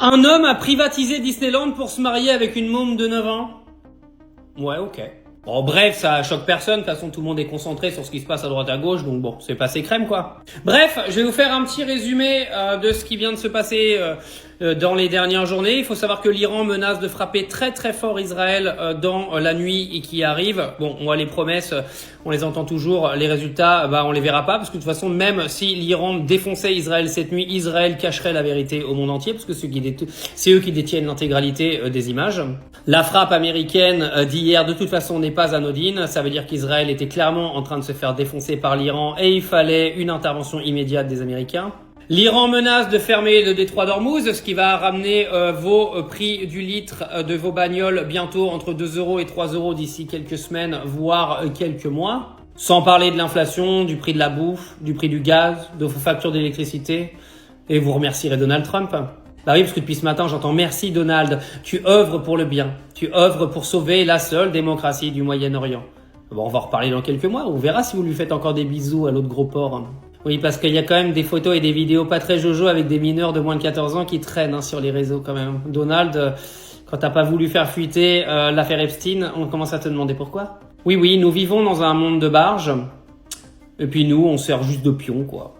Un homme a privatisé Disneyland pour se marier avec une môme de 9 ans. Ouais, ok. Bon, bref, ça choque personne. De toute façon, tout le monde est concentré sur ce qui se passe à droite à gauche. Donc bon, c'est passé crème, quoi. Bref, je vais vous faire un petit résumé de ce qui vient de se passer dans les dernières journées. Il faut savoir que l'Iran menace de frapper très très fort Israël dans la nuit qui arrive. Bon, on voit les promesses, on les entend toujours. Les résultats, on les verra pas. Parce que de toute façon, même si l'Iran défonçait Israël cette nuit, Israël cacherait la vérité au monde entier. Parce que c'est eux qui détiennent l'intégralité des images. La frappe américaine d'hier, de toute façon, n'est pas anodine. Ça veut dire qu'Israël était clairement en train de se faire défoncer par l'Iran et il fallait une intervention immédiate des Américains. L'Iran menace de fermer le détroit d'Ormuz, ce qui va ramener vos prix du litre de vos bagnoles bientôt entre 2 € et 3 € d'ici quelques semaines, voire quelques mois. Sans parler de l'inflation, du prix de la bouffe, du prix du gaz, de vos factures d'électricité. Et vous remercierez Donald Trump. Bah oui, parce que depuis ce matin, j'entends « Merci Donald, tu œuvres pour le bien. Tu œuvres pour sauver la seule démocratie du Moyen-Orient. » Bon, on va en reparler dans quelques mois. On verra si vous lui faites encore des bisous à l'autre gros porc. Oui, parce qu'il y a quand même des photos et des vidéos pas très jojo avec des mineurs de moins de 14 ans qui traînent sur les réseaux quand même. Donald, quand t'as pas voulu faire fuiter l'affaire Epstein, on commence à te demander pourquoi. Oui, nous vivons dans un monde de barges. Et puis nous, on sert juste de pions, quoi.